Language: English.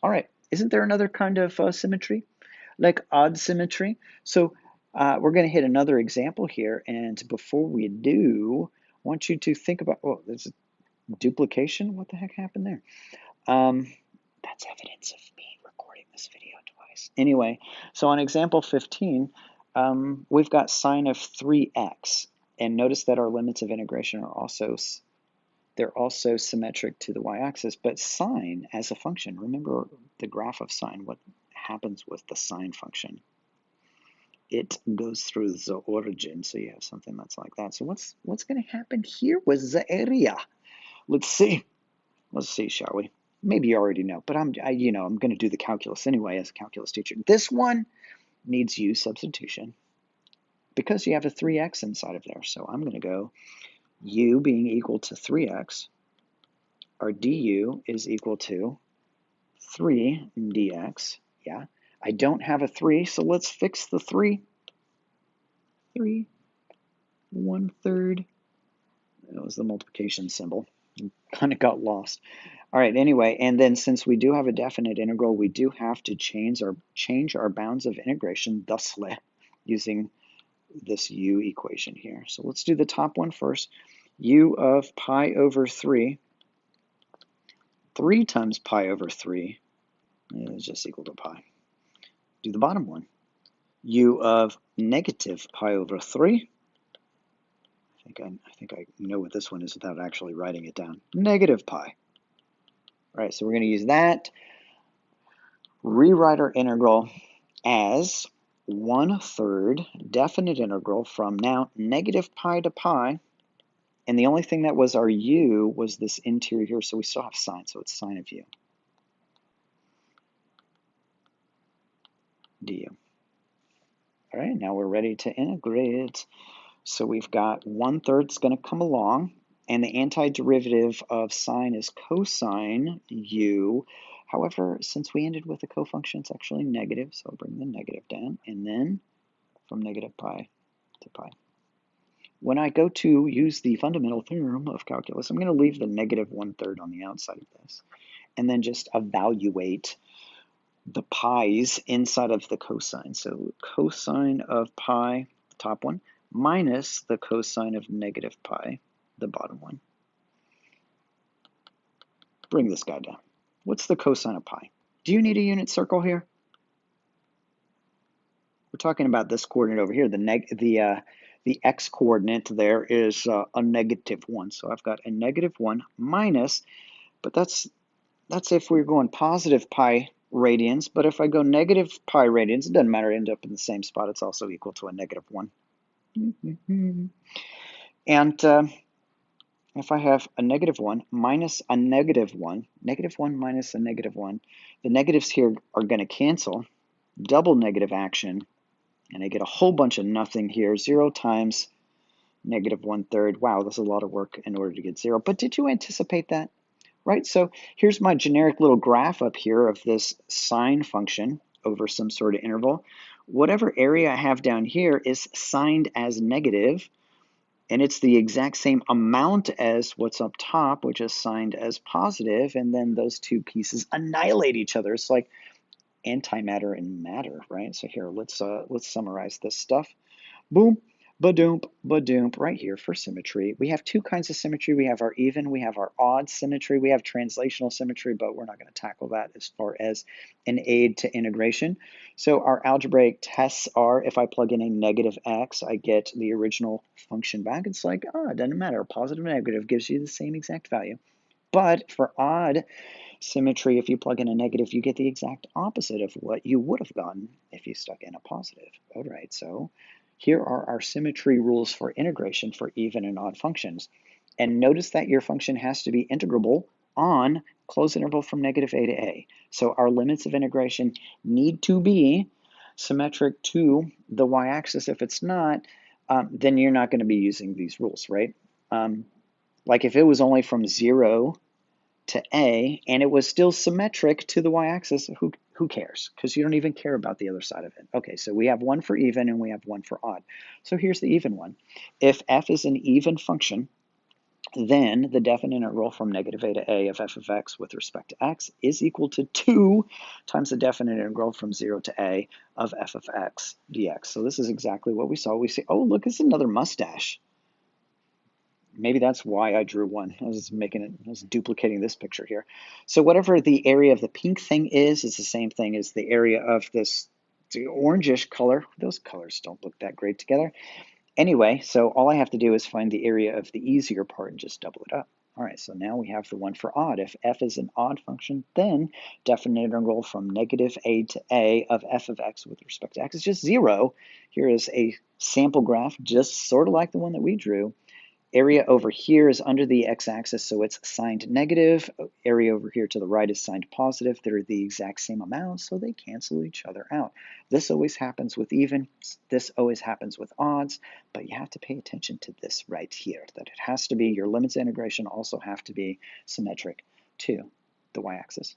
All right, isn't there another kind of symmetry, like odd symmetry? So we're going to hit another example here, and before we do, I want you to think about, oh, there's a duplication? What the heck happened there? Um, that's evidence of me recording this video twice. Anyway, so on example 15, we've got sine of 3x. And notice that our limits of integration are also, they're also symmetric to the y-axis. But sine as a function, remember the graph of sine, what happens with the sine function? It goes through the origin, so you have something that's like that. So what's going to happen here with the area? Let's see. Let's see, shall we? Maybe you already know, but I'm going to do the calculus anyway as a calculus teacher. This one needs u substitution because you have a 3x inside of there. So I'm going to go u being equal to 3x. Our du is equal to 3 dx. Yeah, I don't have a 3, so let's fix the 3. 3, 1/3. That was the multiplication symbol. Kind of got lost. All right, anyway, and then since we do have a definite integral, we do have to change our bounds of integration thusly using this u equation here. So let's do the top one first. U of pi over 3, 3 times pi over 3 is just equal to pi. Do the bottom one. U of negative pi over 3. I think I know what this one is without actually writing it down. Negative pi. All right, so we're going to use that. Rewrite our integral as 1/3 definite integral from now negative pi to pi. And the only thing that was our u was this interior here, so we still have sine, so it's sine of u du. All right, now we're ready to integrate. So we've got 1/3 is going to come along, and the antiderivative of sine is cosine u. However, since we ended with a cofunction, it's actually negative, so I'll bring the negative down, and then from negative pi to pi. When I go to use the fundamental theorem of calculus, I'm going to leave the negative 1/3 on the outside of this, and then just evaluate the pi's inside of the cosine. So cosine of pi, the top one, minus the cosine of negative pi, the bottom one. Bring this guy down. What's the cosine of pi? Do you need a unit circle here? We're talking about this coordinate over here. The x coordinate there is a -1. So I've got a -1 minus, but that's if we're going positive pi radians. But if I go negative pi radians, it doesn't matter. I end up in the same spot. It's also equal to a -1. And if I have a -1 minus a -1, -1 minus a -1, the negatives here are going to cancel, double negative action, and I get a whole bunch of nothing here. 0 times -1/3. Wow, that's a lot of work in order to get 0. But did you anticipate that? Right, so here's my generic little graph up here of this sine function over some sort of interval. Whatever area I have down here is signed as negative, and it's the exact same amount as what's up top, which is signed as positive, and then those two pieces annihilate each other. It's like antimatter and matter, right? So here, let's summarize this stuff. Boom, ba-doomp, ba-doomp, right here for symmetry. We have two kinds of symmetry. We have our even, we have our odd symmetry. We have translational symmetry, but we're not going to tackle that as far as an aid to integration. So our algebraic tests are, if I plug in a negative x, I get the original function back. It's like, oh, it doesn't matter. Positive and negative gives you the same exact value. But for odd symmetry, if you plug in a negative, you get the exact opposite of what you would have gotten if you stuck in a positive. All right, so here are our symmetry rules for integration for even and odd functions. And notice that your function has to be integrable on closed interval from -a to a. So our limits of integration need to be symmetric to the y-axis. If it's not, then you're not going to be using these rules, right? Like if it was only from 0 to a and it was still symmetric to the y-axis, who cares? Because you don't even care about the other side of it. Okay, so we have one for even and we have one for odd. So here's the even one. If f is an even function, then the definite integral from negative a to a of f of x with respect to x is equal to 2 times the definite integral from 0 to a of f of x dx. So this is exactly what we saw. We say, oh, look, it's another mustache. Maybe that's why I drew one. I was duplicating this picture here. So whatever the area of the pink thing is the same thing as the area of this orangish color. Those colors don't look that great together. Anyway, so all I have to do is find the area of the easier part and just double it up. All right, so now we have the one for odd. If f is an odd function, then definite integral from negative a to a of f of x with respect to x is just 0. Here is a sample graph, just sort of like the one that we drew. Area over here is under the x-axis, so it's signed negative. Area over here to the right is signed positive. They're the exact same amount, so they cancel each other out. This always happens with evens. This always happens with odds, but you have to pay attention to this right here, that it has to be, your limits of integration also have to be symmetric to the y-axis.